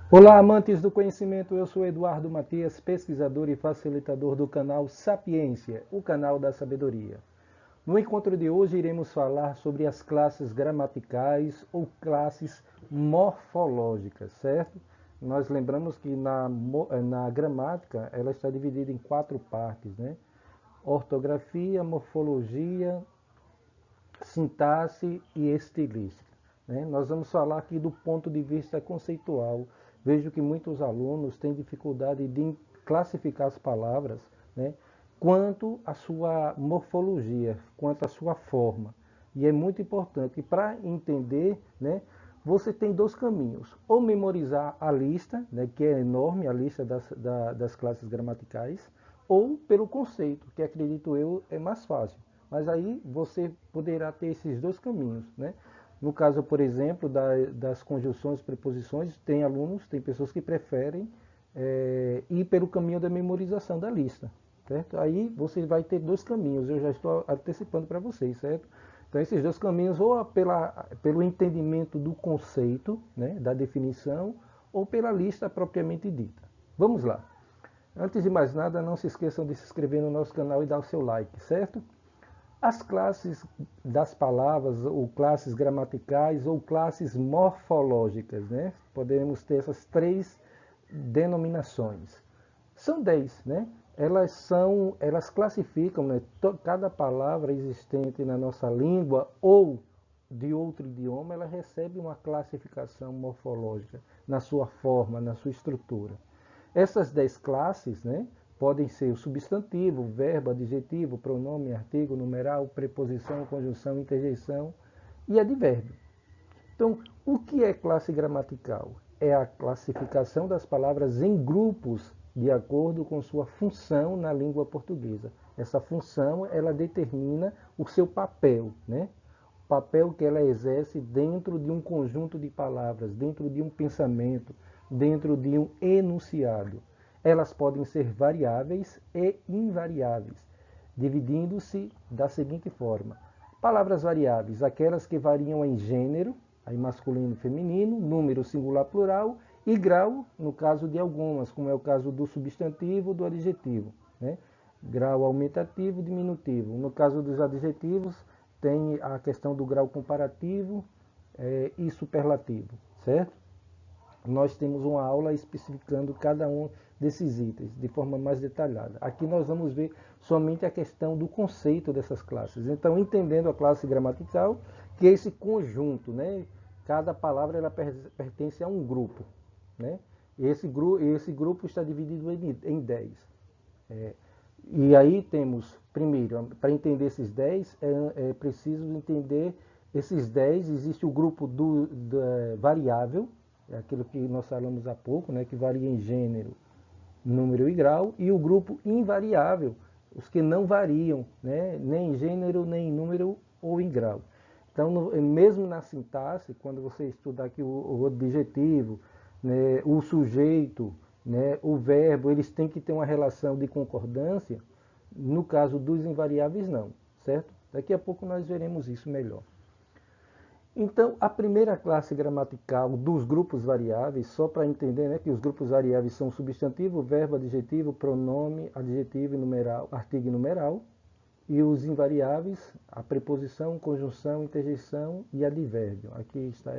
Olá, amantes do conhecimento, eu sou Eduardo Matias, pesquisador e facilitador do canal Sapiência, o canal da sabedoria. No encontro de hoje iremos falar sobre as classes gramaticais ou classes morfológicas, certo? Nós lembramos que na gramática ela está dividida em quatro partes, né? Ortografia, morfologia, sintaxe e estilística. Né? Nós vamos falar aqui do ponto de vista conceitual. Vejo que muitos alunos têm dificuldade de classificar as palavras, né, quanto à sua morfologia, quanto à sua forma. E é muito importante para entender, né, você tem dois caminhos. Ou memorizar a lista, né, que é enorme, a lista das classes gramaticais, ou pelo conceito, que acredito eu é mais fácil. Mas aí você poderá ter esses dois caminhos, né? No caso, por exemplo, das conjunções, preposições, tem alunos, tem pessoas que preferem ir pelo caminho da memorização da lista, certo? Aí você vai ter dois caminhos, eu já estou antecipando para vocês, certo? Então, esses dois caminhos, ou pelo entendimento do conceito, né, da definição, ou pela lista propriamente dita. Vamos lá. Antes de mais nada, não se esqueçam de se inscrever no nosso canal e dar o seu like, certo? As classes das palavras, ou classes gramaticais, ou classes morfológicas, né? Podemos ter essas três denominações. São 10, né? Elas classificam, né, cada palavra existente na nossa língua ou de outro idioma, ela recebe uma classificação morfológica na sua forma, na sua estrutura. Essas 10 classes, né, podem ser o substantivo, verbo, adjetivo, pronome, artigo, numeral, preposição, conjunção, interjeição e advérbio. Então, o que é classe gramatical? É a classificação das palavras em grupos de acordo com sua função na língua portuguesa. Essa função, ela determina o seu papel, né? O papel que ela exerce dentro de um conjunto de palavras, dentro de um pensamento, dentro de um enunciado. Elas podem ser variáveis e invariáveis, dividindo-se da seguinte forma: palavras variáveis, aquelas que variam em gênero, aí masculino e feminino, número singular plural, e grau, no caso de algumas, como é o caso do substantivo, do adjetivo, né? Grau aumentativo, diminutivo. No caso dos adjetivos, tem a questão do grau comparativo e superlativo, certo? Nós temos uma aula especificando cada um desses itens de forma mais detalhada. Aqui nós vamos ver somente a questão do conceito dessas classes. Então, entendendo a classe gramatical, que é esse conjunto, né? Cada palavra ela pertence a um grupo, né? Esse grupo está dividido em 10. É, e aí temos, primeiro, para entender esses 10, é preciso entender esses 10. Existe o grupo variável, é aquilo que nós falamos há pouco, né, que varia em gênero, número e grau, e o grupo invariável, os que não variam, né, nem em gênero, nem em número ou em grau. Então, mesmo na sintaxe, quando você estudar aqui o adjetivo, né, o sujeito, né, o verbo, eles têm que ter uma relação de concordância. No caso dos invariáveis, não, certo? Daqui a pouco nós veremos isso melhor. Então, a primeira classe gramatical dos grupos variáveis, só para entender, né, que os grupos variáveis são substantivo, verbo, adjetivo, pronome, adjetivo e numeral, artigo e numeral, e os invariáveis, a preposição, conjunção, interjeição e advérbio. Aqui está,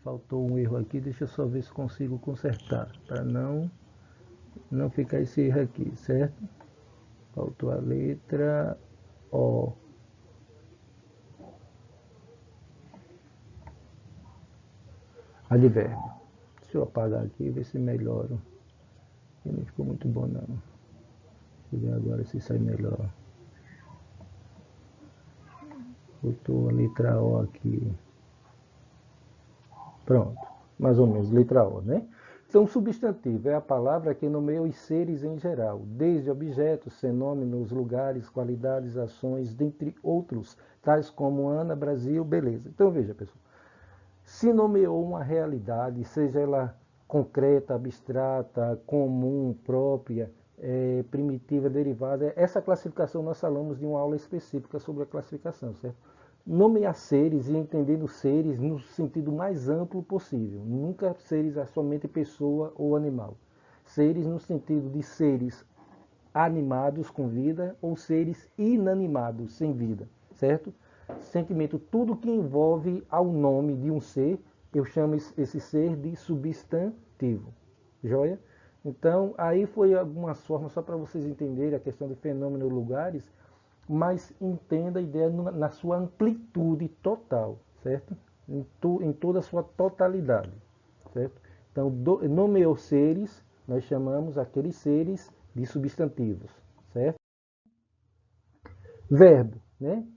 faltou um erro aqui, deixa eu só ver se consigo consertar, para não ficar esse erro aqui, certo? Faltou a letra O. Advérbio. Deixa eu apagar aqui e ver se melhora. Não ficou muito bom não. Deixa eu ver agora se sai melhor. Faltou a letra O aqui. Pronto. Mais ou menos, letra O, né? Então, substantivo é a palavra que nomeia os seres em geral, desde objetos, fenômenos, lugares, qualidades, ações, dentre outros, tais como Ana, Brasil, beleza. Então, veja, pessoal. Se nomeou uma realidade, seja ela concreta, abstrata, comum, própria, primitiva, derivada, essa classificação nós falamos de uma aula específica sobre a classificação, certo? nomear seres e entendendo seres no sentido mais amplo possível. Nunca seres é somente pessoa ou animal. Seres no sentido de seres animados com vida ou seres inanimados, sem vida, certo? Sentimento, tudo que envolve ao nome de um ser, eu chamo esse ser de substantivo, joia? Então, aí foi algumas formas, só para vocês entenderem a questão de fenômeno lugares, mas entenda a ideia na sua amplitude total, certo? Em toda a sua totalidade, certo? Então, nomeou seres, nós chamamos aqueles seres de substantivos, certo? Verbo, né?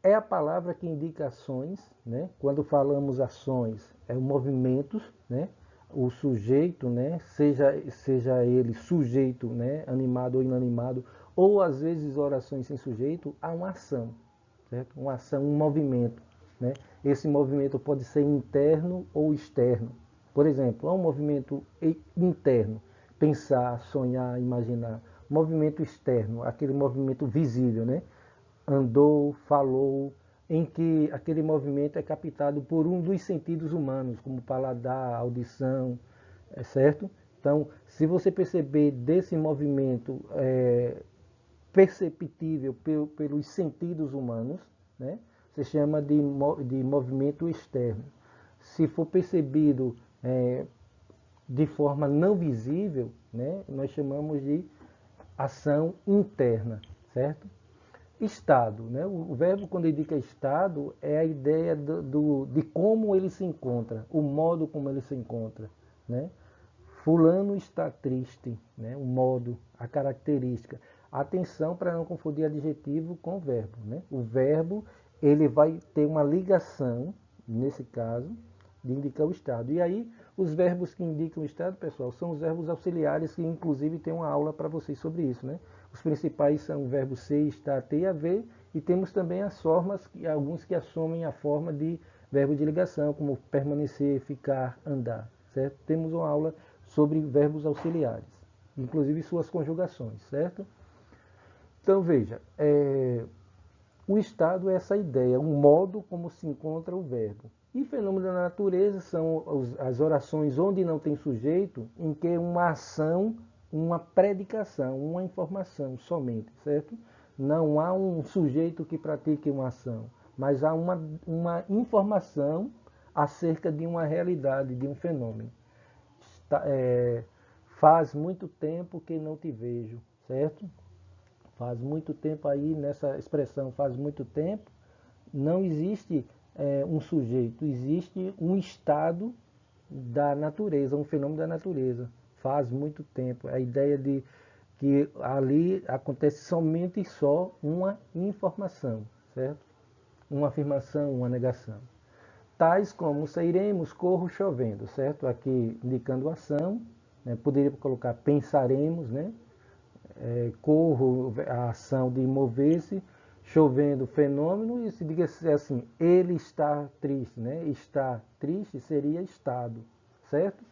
É a palavra que indica ações, né? Quando falamos ações, é o movimentos, né? O sujeito, né? Seja ele sujeito, né? Animado ou inanimado, ou às vezes orações sem sujeito, há uma ação, certo? Uma ação, um movimento, né? Esse movimento pode ser interno ou externo. Por exemplo, há um movimento interno, pensar, sonhar, imaginar. Movimento externo, aquele movimento visível, né? Andou, falou, em que aquele movimento é captado por um dos sentidos humanos, como paladar, audição, é certo? Então, se você perceber desse movimento perceptível pelos sentidos humanos, né? Se chama de movimento externo. Se for percebido de forma não visível, né? Nós chamamos de ação interna, certo? Estado, né? O verbo, quando indica estado, é a ideia de como ele se encontra, o modo como ele se encontra, né? Fulano está triste, né? O modo, a característica. Atenção para não confundir adjetivo com verbo, né? O verbo, ele vai ter uma ligação, nesse caso, de indicar o estado. E aí, os verbos que indicam o estado, pessoal, são os verbos auxiliares, que inclusive tem uma aula para vocês sobre isso, né? Os principais são o verbo ser, estar, ter e haver, e temos também as formas, alguns que assumem a forma de verbo de ligação, como permanecer, ficar, andar, certo? Temos uma aula sobre verbos auxiliares, inclusive suas conjugações, certo? Então veja, o estado é essa ideia, um modo como se encontra o verbo. E fenômenos da natureza são as orações onde não tem sujeito, em que uma ação, uma predicação, uma informação somente, certo? Não há um sujeito que pratique uma ação, mas há uma informação acerca de uma realidade, de um fenômeno. Faz muito tempo que não te vejo, certo? Faz muito tempo aí, nessa expressão faz muito tempo, não existe um sujeito, existe um estado da natureza, um fenômeno da natureza. Faz muito tempo. A ideia de que ali acontece somente só uma informação, certo? Uma afirmação, uma negação. Tais como sairemos, corro, chovendo, certo? Aqui indicando ação, né? Poderia colocar pensaremos, né? Corro, a ação de mover-se, chovendo, fenômeno, e se diga assim, ele está triste, né? Está triste seria estado, certo?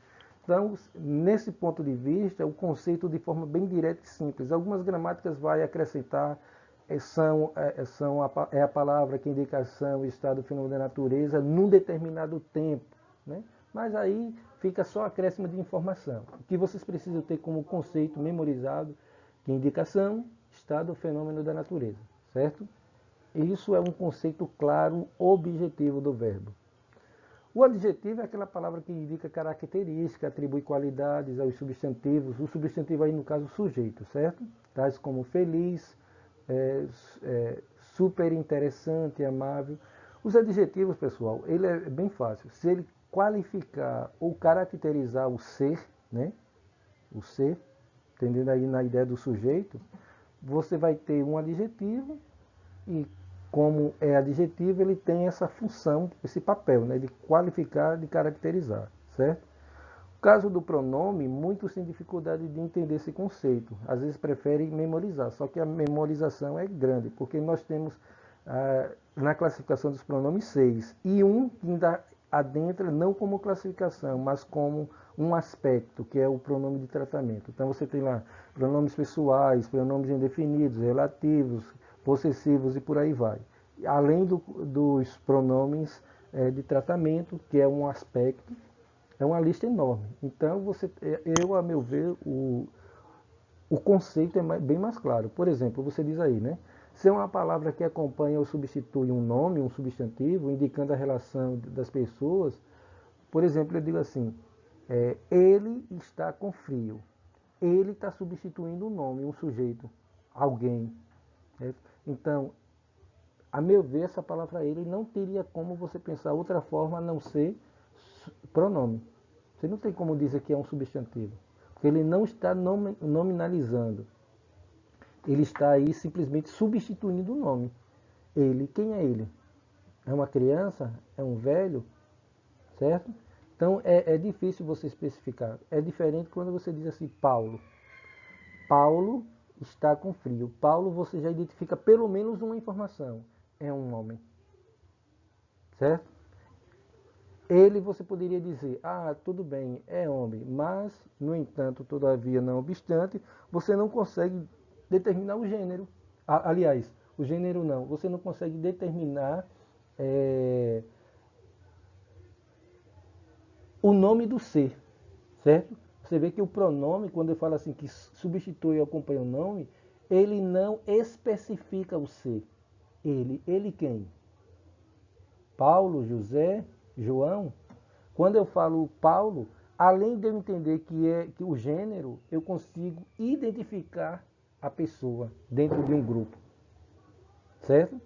Então, nesse ponto de vista, o conceito de forma bem direta e simples. Algumas gramáticas vai acrescentar, é a palavra que indica ação, estado, fenômeno da natureza, num determinado tempo, né? Mas aí fica só acréscimo de informação. O que vocês precisam ter como conceito memorizado, que indicação, estado, fenômeno da natureza, certo? Isso é um conceito claro, objetivo do verbo. O adjetivo é aquela palavra que indica característica, atribui qualidades aos substantivos. O substantivo aí, no caso, sujeito, certo? Tais como feliz, super interessante, amável. Os adjetivos, pessoal, ele é bem fácil. Se ele qualificar ou caracterizar o ser, né? O ser, entendendo aí na ideia do sujeito, você vai ter um adjetivo e como é adjetivo, ele tem essa função, esse papel, né, de qualificar, de caracterizar, certo? O caso do pronome, muitos têm dificuldade de entender esse conceito. Às vezes preferem memorizar, só que a memorização é grande, porque nós temos na classificação dos pronomes 6, e um que ainda adentra não como classificação, mas como um aspecto, que é o pronome de tratamento. Então você tem lá pronomes pessoais, pronomes indefinidos, relativos, possessivos e por aí vai. além dos pronomes de tratamento, que é um aspecto, é uma lista enorme. Então, a meu ver, o conceito é bem mais claro. Por exemplo, você diz aí, né? Se é uma palavra que acompanha ou substitui um nome, um substantivo, indicando a relação das pessoas, por exemplo, eu digo assim, ele está com frio. Ele está substituindo um nome, um sujeito, alguém. Né? Então, a meu ver, essa palavra ele não teria como você pensar outra forma a não ser pronome. Você não tem como dizer que é um substantivo. Porque ele não está nominalizando. Ele está aí simplesmente substituindo o nome. Ele, quem é ele? É uma criança? É um velho? Certo? Então é difícil você especificar. É diferente quando você diz assim, Paulo. Paulo está com frio. Paulo você já identifica pelo menos uma informação. É um homem. Certo? Ele você poderia dizer, tudo bem, é homem, mas, no entanto, todavia, não obstante, você não consegue determinar o gênero. Aliás, o gênero não, você não consegue determinar o nome do ser, certo? Você vê que o pronome, quando eu falo assim que substitui ou acompanha o nome, ele não especifica o ser. Ele quem? Paulo, José, João? Quando eu falo Paulo, além de eu entender que o gênero, eu consigo identificar a pessoa dentro de um grupo, certo?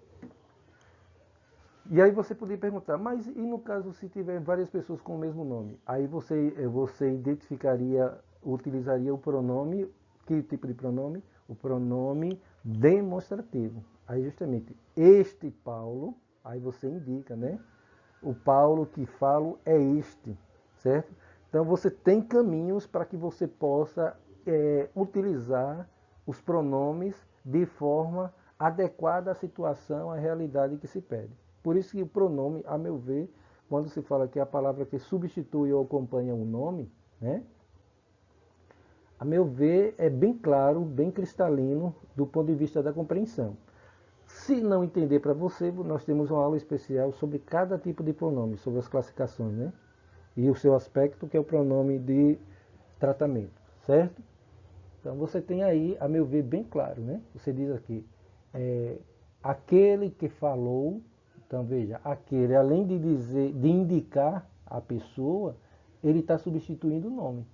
E aí você poderia perguntar, mas e no caso se tiver várias pessoas com o mesmo nome? Aí você identificaria, utilizaria o pronome, que tipo de pronome? O pronome demonstrativo. Aí justamente, este Paulo, aí você indica, né? O Paulo que falo é este, certo? Então você tem caminhos para que você possa utilizar os pronomes de forma adequada à situação, à realidade que se pede. Por isso que o pronome, a meu ver, quando se fala que é a palavra que substitui ou acompanha um nome, né? A meu ver, é bem claro, bem cristalino do ponto de vista da compreensão. Se não entender para você, nós temos uma aula especial sobre cada tipo de pronome, sobre as classificações, né? E o seu aspecto, que é o pronome de tratamento, certo? Então você tem aí, a meu ver, bem claro, né? Você diz aqui, aquele que falou, então veja, aquele, além de dizer, de indicar a pessoa, ele está substituindo o nome.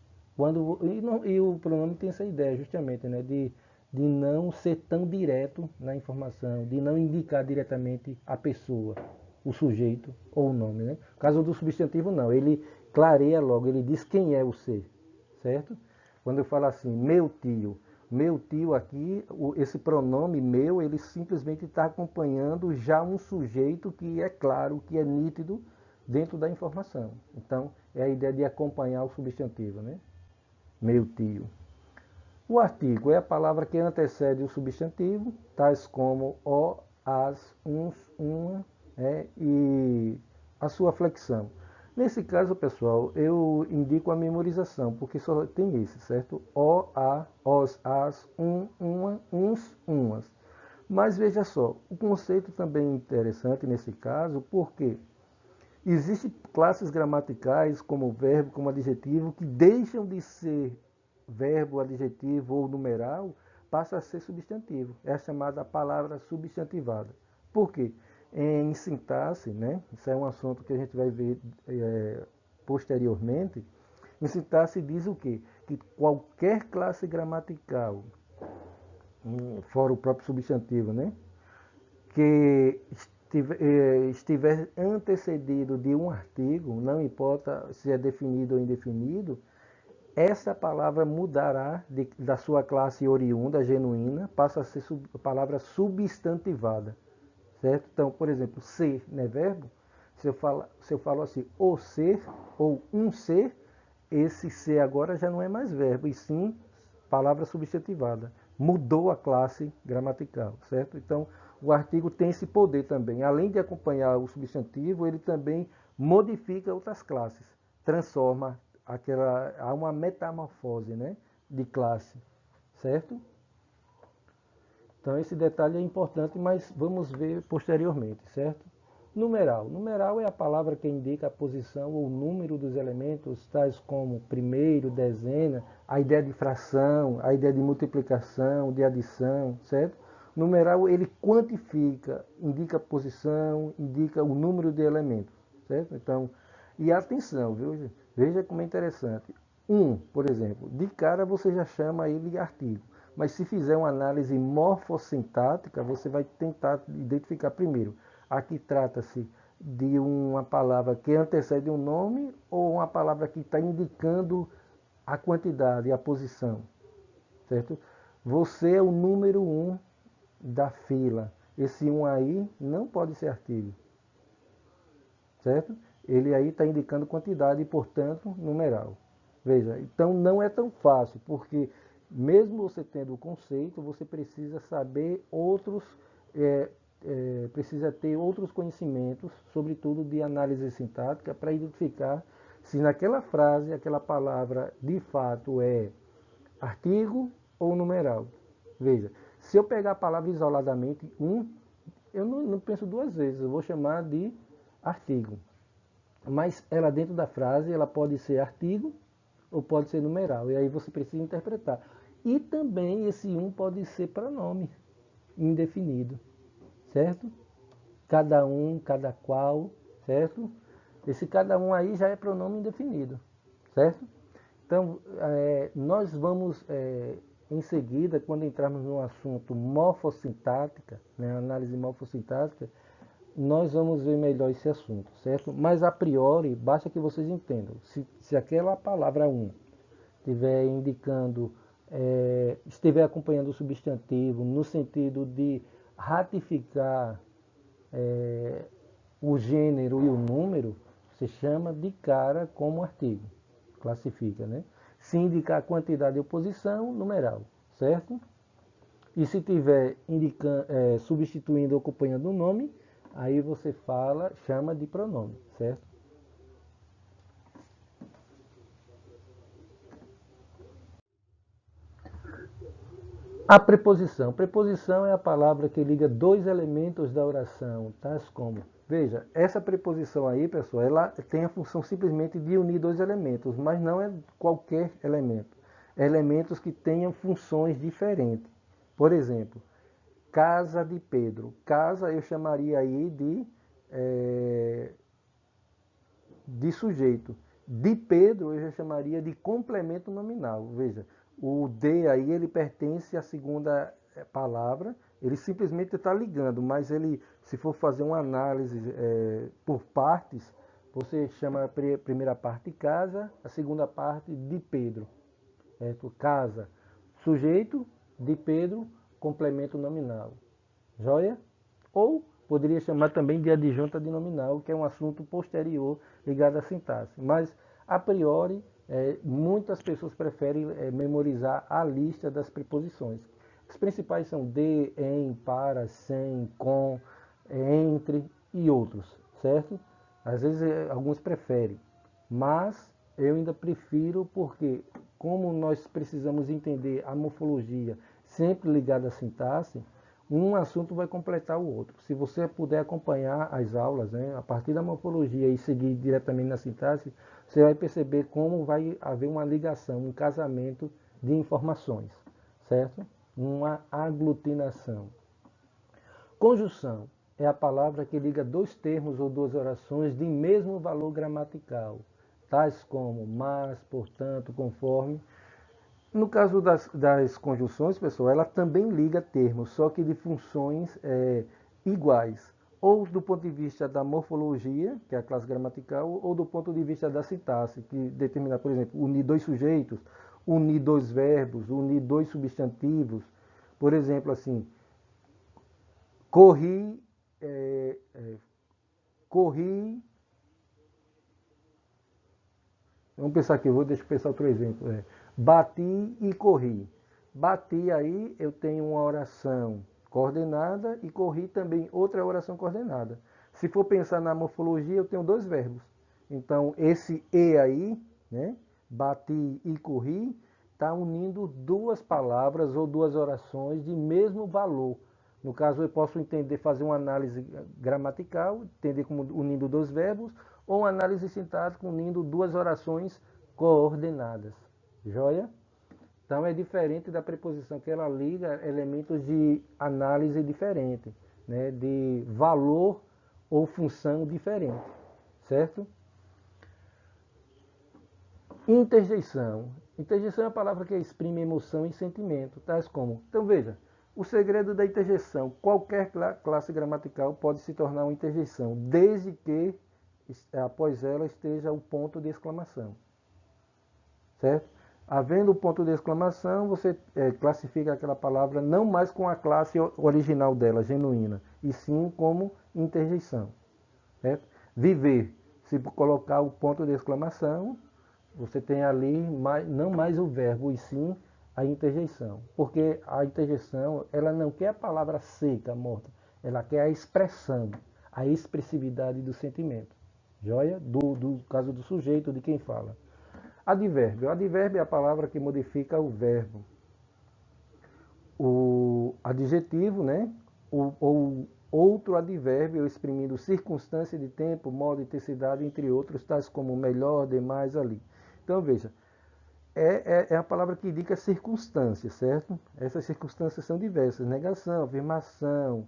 E o pronome tem essa ideia, justamente, né? De não ser tão direto na informação, de não indicar diretamente a pessoa, o sujeito ou o nome, né? No caso do substantivo, não. Ele clareia logo, ele diz quem é o ser, certo? Quando eu falo assim, meu tio aqui, esse pronome meu, ele simplesmente está acompanhando já um sujeito que é claro, que é nítido dentro da informação. Então, é a ideia de acompanhar o substantivo, né? Meu tio. O artigo é a palavra que antecede o substantivo, tais como o, as, uns, uma, e a sua flexão. Nesse caso, pessoal, eu indico a memorização, porque só tem esse, certo? O, a, os, as, uma, uns, umas. Mas veja só, o conceito também é interessante nesse caso, porque existem classes gramaticais, como verbo, como adjetivo, que deixam de ser verbo, adjetivo ou numeral, passa a ser substantivo. É a chamada palavra substantivada. Por quê? Em sintaxe, né? Isso é um assunto que a gente vai ver posteriormente. Em sintaxe diz o quê? Que qualquer classe gramatical, fora o próprio substantivo, né? Que estiver antecedido de um artigo, não importa se é definido ou indefinido, essa palavra mudará da sua classe oriunda, genuína, passa a ser palavra substantivada. Certo? Então, por exemplo, ser, né, verbo, se eu falo assim, o ser ou um ser, esse ser agora já não é mais verbo, e sim palavra substantivada. Mudou a classe gramatical, certo? Então, o artigo tem esse poder também. Além de acompanhar o substantivo, ele também modifica outras classes, transforma há uma metamorfose, né, de classe, certo? Então esse detalhe é importante, mas vamos ver posteriormente, certo? Numeral. Numeral é a palavra que indica a posição ou número dos elementos, tais como primeiro, dezena, a ideia de fração, a ideia de multiplicação, de adição, certo? Numeral ele quantifica, indica a posição, indica o número de elementos, certo? Então, e atenção, viu? Veja como é interessante. Por exemplo, de cara você já chama ele de artigo, mas se fizer uma análise morfossintática, você vai tentar identificar primeiro. Aqui trata-se de uma palavra que antecede um nome ou uma palavra que está indicando a quantidade, a posição, certo? Você é o número 1 da fila. Esse 1 aí não pode ser artigo, certo? Ele aí está indicando quantidade e, portanto, numeral. Veja, então não é tão fácil, porque mesmo você tendo o conceito, você precisa saber outros, precisa ter outros conhecimentos, sobretudo de análise sintática, para identificar se naquela frase, aquela palavra de fato é artigo ou numeral. Veja, se eu pegar a palavra isoladamente, eu não penso duas vezes, eu vou chamar de artigo. Mas ela dentro da frase, ela pode ser artigo ou pode ser numeral. E aí você precisa interpretar. E também esse pode ser pronome indefinido, certo? Cada um, cada qual, certo? Esse cada um aí já é pronome indefinido, certo? Então, nós vamos, em seguida, quando entrarmos no assunto morfossintática, né, análise morfossintática, nós vamos ver melhor esse assunto, certo? Mas a priori, basta que vocês entendam. Se aquela palavra estiver indicando, estiver acompanhando o substantivo no sentido de ratificar o gênero e o número, se chama de cara como artigo. Classifica, né? Se indicar quantidade ou posição, numeral, certo? E se tiver substituindo ou acompanhando o nome, aí você chama de pronome, certo? A preposição. Preposição é a palavra que liga dois elementos da oração, tais como. Veja, essa preposição aí, pessoal, ela tem a função simplesmente de unir dois elementos, mas não é qualquer elemento. É elementos que tenham funções diferentes. Por exemplo, casa de Pedro. Casa eu chamaria aí de sujeito. De Pedro eu já chamaria de complemento nominal. Veja, o de aí ele pertence à segunda palavra, ele simplesmente está ligando, mas ele, se for fazer uma análise por partes, você chama a primeira parte de casa, a segunda parte de Pedro. Casa, sujeito, de Pedro, complemento nominal. Joia? Ou poderia chamar também de adjunta de nominal, que é um assunto posterior ligado à sintaxe. Mas, a priori, muitas pessoas preferem memorizar a lista das preposições. As principais são de, em, para, sem, com, entre e outros, certo? Às vezes alguns preferem, mas eu ainda prefiro porque, como nós precisamos entender a morfologia sempre ligada à sintaxe, um assunto vai completar o outro. Se você puder acompanhar as aulas, né, a partir da morfologia e seguir diretamente na sintaxe, você vai perceber como vai haver uma ligação, um casamento de informações, certo? Uma aglutinação. Conjunção é a palavra que liga dois termos ou duas orações de mesmo valor gramatical, tais como mas, portanto, conforme. No caso das conjunções, pessoal, ela também liga termos, só que de funções iguais, ou do ponto de vista da morfologia, que é a classe gramatical, ou do ponto de vista da sintaxe, que determina, por exemplo, unir dois sujeitos, unir dois verbos, unir dois substantivos. Por exemplo, assim, corri, corri. Vamos pensar aqui, deixa eu pensar outro exemplo. Bati e corri. Bati aí, eu tenho uma oração coordenada e corri também outra oração coordenada. Se for pensar na morfologia, eu tenho dois verbos. Então, esse e aí, né? Bati e corri, está unindo duas palavras ou duas orações de mesmo valor. No caso, eu posso entender, fazer uma análise gramatical, entender como unindo dois verbos, ou uma análise sintática unindo duas orações coordenadas. Joia? Então é diferente da preposição, que ela liga elementos de análise diferente, né? De valor ou função diferente, certo? Interjeição. Interjeição é a palavra que exprime emoção e sentimento, tais como... Então veja, o segredo da interjeição, qualquer classe gramatical pode se tornar uma interjeição, desde que após ela esteja o ponto de exclamação, certo? Havendo o ponto de exclamação, você classifica aquela palavra não mais com a classe original dela, genuína, e sim como interjeição, certo? Viver, se colocar o ponto de exclamação, você tem ali não mais o verbo, e sim a interjeição. Porque a interjeição, ela não quer a palavra seca, morta, ela quer a expressão, a expressividade do sentimento. Joia? Do caso do sujeito, de quem fala. Advérbio. Advérbio é a palavra que modifica o verbo. O adjetivo, né? Ou outro advérbio exprimindo circunstância de tempo, modo, intensidade, entre outros, tais como melhor, demais, ali. Então, veja, é a palavra que indica circunstâncias, certo? Essas circunstâncias são diversas, negação, afirmação,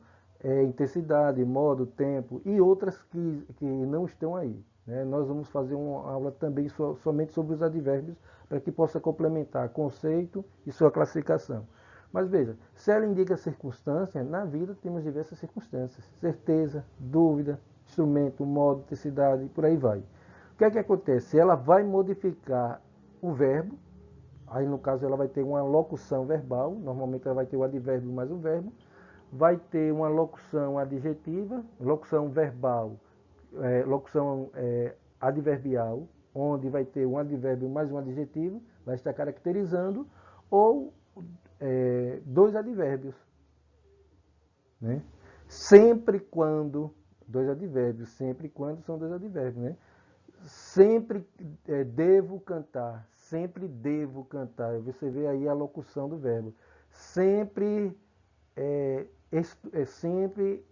intensidade, modo, tempo e outras que não estão aí. Né? Nós vamos fazer uma aula também somente sobre os advérbios para que possa complementar conceito e sua classificação. Mas veja, se ela indica circunstância, na vida temos diversas circunstâncias. Certeza, dúvida, instrumento, modo, intensidade, por aí vai. O que é que acontece? Ela vai modificar o verbo, aí no caso ela vai ter uma locução verbal, normalmente ela vai ter o advérbio mais o verbo, vai ter uma locução adjetiva, locução verbal, locução adverbial, onde vai ter um advérbio mais um adjetivo, vai estar caracterizando, ou dois advérbios, né? Sempre quando, dois advérbios, sempre quando são dois advérbios, né? Sempre devo cantar, sempre devo cantar. Você vê aí a locução do verbo. Sempre sempre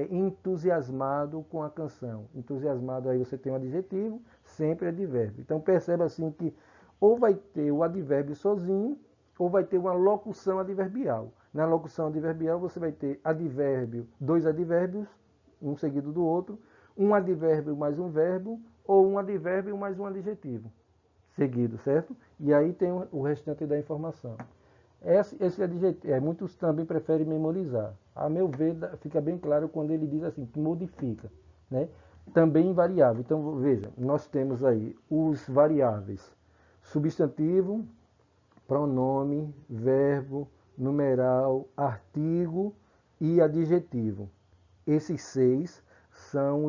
entusiasmado com a canção. Entusiasmado aí você tem um adjetivo, sempre advérbio. Então perceba assim que ou vai ter o advérbio sozinho, ou vai ter uma locução adverbial. Na locução adverbial você vai ter advérbio, dois advérbios, um seguido do outro, um advérbio mais um verbo, ou um advérbio mais um adjetivo seguido, certo? E aí tem o restante da informação. Esse adjetivo, muitos também preferem memorizar. A meu ver, fica bem claro quando ele diz assim, que modifica, né? Também invariável. Então, veja, nós temos aí os variáveis: substantivo, pronome, verbo, numeral, artigo e adjetivo. Esses 6 são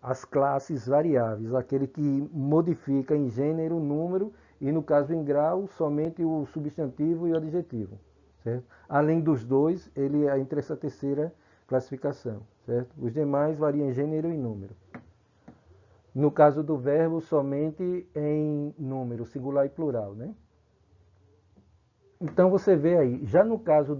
as classes variáveis, aquele que modifica em gênero, número e, no caso em grau, somente o substantivo e o adjetivo. Certo? Além dos dois, ele entra essa terceira classificação. Certo? Os demais variam em gênero e número. No caso do verbo, somente em número, singular e plural, né? Então você vê aí, já no caso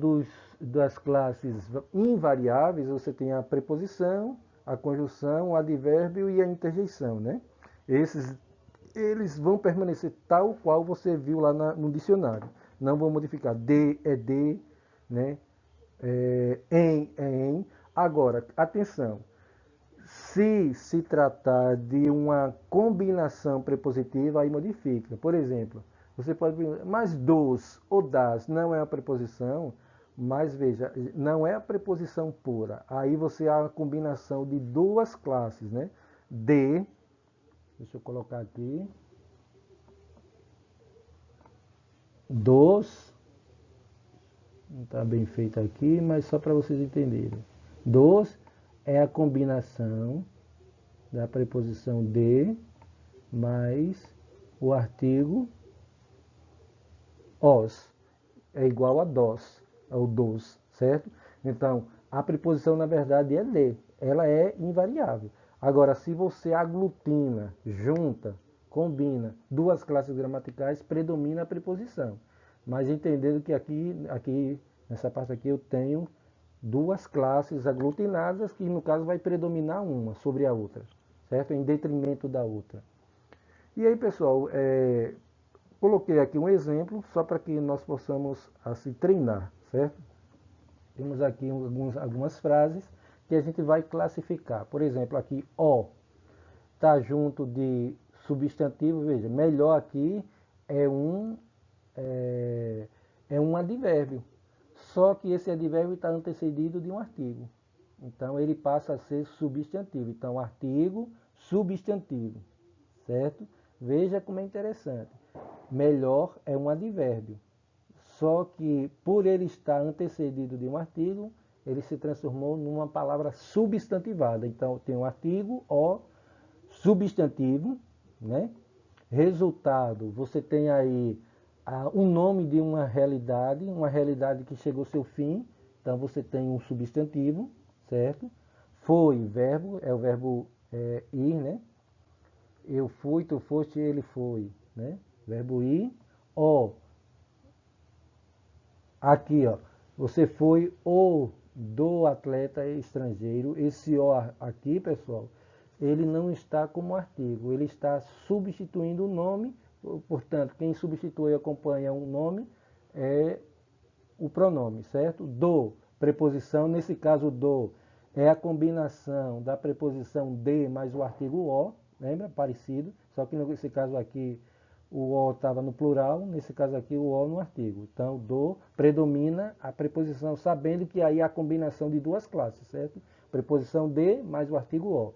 das classes invariáveis, você tem a preposição, a conjunção, o advérbio e a interjeição, né? Eles vão permanecer tal qual você viu lá no dicionário. Não vão modificar. De, né? Em. Agora, atenção. Se tratar de uma combinação prepositiva, aí modifica. Por exemplo, você pode perguntar, mas dos ou das não é uma preposição, mas veja, não é a preposição pura. Aí você há a combinação de duas classes, né? Deixa eu colocar aqui, dos, não está bem feito aqui, mas só para vocês entenderem. Dos é a combinação da preposição de mais o artigo os. É igual a dos, é o dos, certo? Então, a preposição na verdade é de, ela é invariável. Agora, se você aglutina, junta combina duas classes gramaticais, predomina a preposição. Mas entendendo que aqui nessa parte aqui eu tenho duas classes aglutinadas, que no caso vai predominar uma sobre a outra, certo? Em detrimento da outra. E aí, pessoal, coloquei aqui um exemplo, só para que nós possamos assim, treinar, certo? Temos aqui algumas frases que a gente vai classificar. Por exemplo, aqui, ó, está junto de substantivo, veja, melhor aqui é um advérbio. Só que esse advérbio está antecedido de um artigo. Então ele passa a ser substantivo. Então, artigo, substantivo. Certo? Veja como é interessante. Melhor é um advérbio. Só que por ele estar antecedido de um artigo, ele se transformou numa palavra substantivada. Então tem um artigo, ó, substantivo, né? Resultado, você tem aí o nome de uma realidade que chegou ao seu fim, então você tem um substantivo, certo? Foi, verbo, é o verbo ir, né? Eu fui, tu foste, ele foi, né? Verbo ir. Ó, aqui, ó, você foi o do atleta estrangeiro. Esse ó aqui, pessoal, ele não está como artigo, ele está substituindo o nome. Portanto, quem substitui e acompanha um nome é o pronome, certo? Do, preposição, nesse caso do, é a combinação da preposição de mais o artigo o, lembra? Parecido, só que nesse caso aqui o o estava no plural, nesse caso aqui o o no artigo. Então, do predomina a preposição, sabendo que aí há a combinação de duas classes, certo? Preposição de mais o artigo o,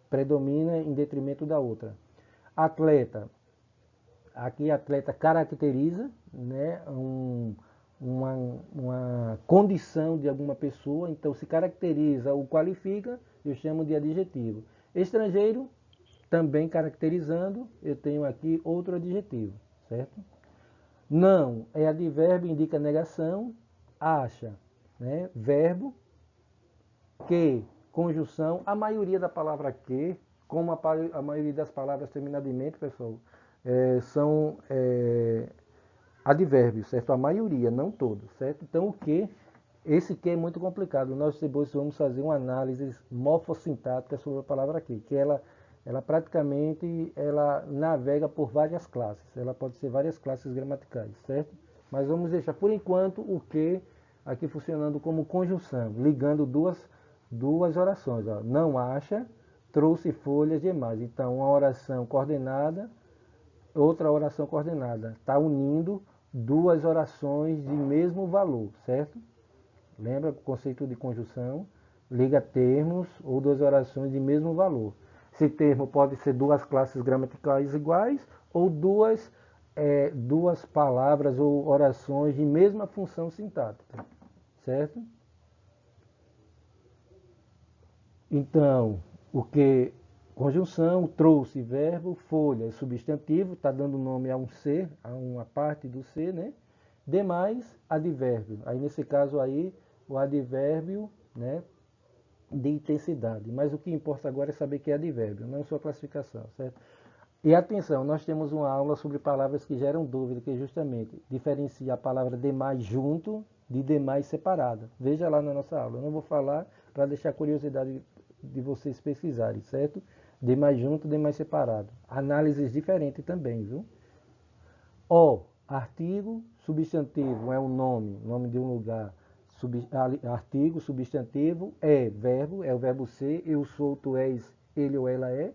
predomina em detrimento da outra. Atleta. Aqui atleta caracteriza, né, uma condição de alguma pessoa, então se caracteriza ou qualifica, eu chamo de adjetivo. Estrangeiro, também caracterizando, eu tenho aqui outro adjetivo, certo? Não é advérbio, indica negação, acha, né, verbo, que, conjunção, a maioria da palavra que, como a maioria das palavras terminadamente, pessoal, são advérbios, certo? A maioria, não todos, certo? Então, o que? Esse que é muito complicado. Nós depois vamos fazer uma análise morfossintática sobre a palavra que ela praticamente ela navega por várias classes. Ela pode ser várias classes gramaticais, certo? Mas vamos deixar, por enquanto, o que aqui funcionando como conjunção, ligando duas orações. Ó. Não acha, trouxe folhas demais. Então, uma oração coordenada, outra oração coordenada. Está unindo duas orações de mesmo valor, certo? Lembra o conceito de conjunção? Liga termos ou duas orações de mesmo valor. Esse termo pode ser duas classes gramaticais iguais ou duas palavras ou orações de mesma função sintática, certo? Então, o que? Conjunção, trouxe, verbo, folha, substantivo, está dando nome a um ser, a uma parte do ser, né? Demais, advérbio. Aí, nesse caso aí, o advérbio, né, de intensidade. Mas o que importa agora é saber que é advérbio, não sua classificação, certo? E atenção, nós temos uma aula sobre palavras que geram dúvida, que é justamente diferenciar a palavra demais junto de demais separada. Veja lá na nossa aula. Eu não vou falar para deixar a curiosidade de vocês pesquisarem, certo? Demais junto, demais separado. Análises diferentes também, viu? O, artigo, substantivo é um nome de um lugar. Artigo, substantivo, verbo, é o verbo ser, eu sou, tu és, ele ou ela é.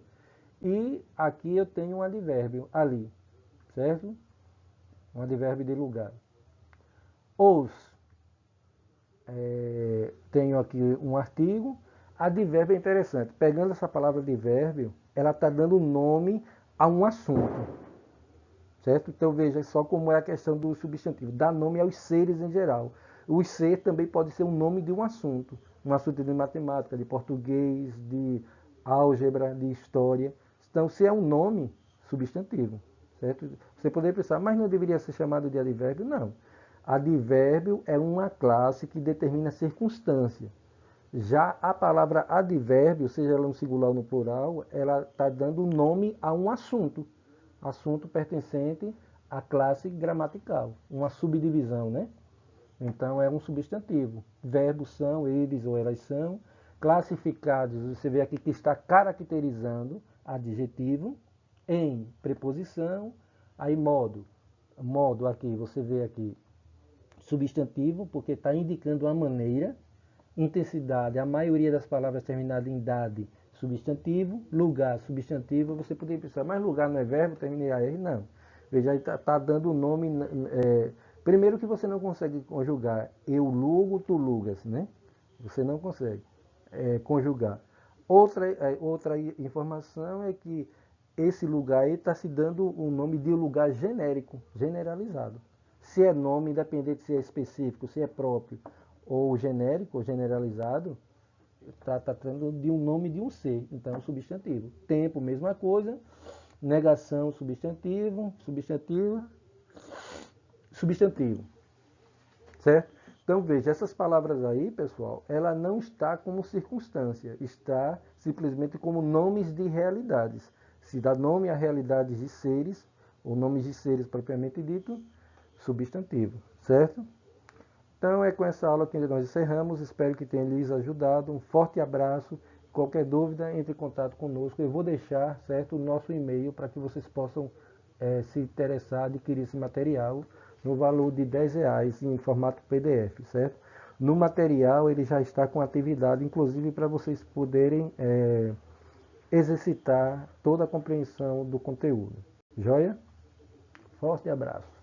E aqui eu tenho um advérbio, ali, certo? Um advérbio de lugar. Os, tenho aqui um artigo. Advérbio é interessante. Pegando essa palavra advérbio, ela está dando nome a um assunto, certo? Então veja só como é a questão do substantivo. Dá nome aos seres em geral. O ser também pode ser o nome de um assunto de matemática, de português, de álgebra, de história. Então, se é um nome, substantivo, certo? Você poderia pensar, mas não deveria ser chamado de advérbio? Não. Advérbio é uma classe que determina circunstância. Já a palavra advérbio, seja ela no singular ou no plural, ela está dando nome a um assunto. assunto pertencente à classe gramatical, uma subdivisão, né? Então é um substantivo. Verbos são, eles ou elas são. Classificados, você vê aqui que está caracterizando adjetivo em preposição. Aí modo. Modo aqui, você vê aqui substantivo, porque está indicando a maneira. Intensidade, a maioria das palavras terminadas em dade, substantivo. Lugar, substantivo. Você poderia pensar, mas lugar não é verbo, termina em AR? Não. Veja, aí está dando o nome. Primeiro que você não consegue conjugar eu lugo, tu lugas, né? Você não consegue conjugar. Outra informação é que esse lugar aí está se dando o nome de lugar genérico, generalizado. Se é nome, independente se é específico, se é próprio ou genérico, ou generalizado, está tratando de um nome de um ser, então substantivo. Tempo, mesma coisa. Negação, substantivo, substantivo, substantivo. Certo? Então veja, essas palavras aí, pessoal, ela não está como circunstância, está simplesmente como nomes de realidades. Se dá nome a realidades de seres, ou nomes de seres propriamente dito, substantivo, certo? Então é com essa aula que nós encerramos, espero que tenha lhes ajudado, um forte abraço, qualquer dúvida entre em contato conosco, eu vou deixar, certo, o nosso e-mail para que vocês possam se interessar, adquirir esse material no valor de R$10 em formato PDF, certo? No material ele já está com atividade, inclusive para vocês poderem exercitar toda a compreensão do conteúdo. Joia? Forte abraço.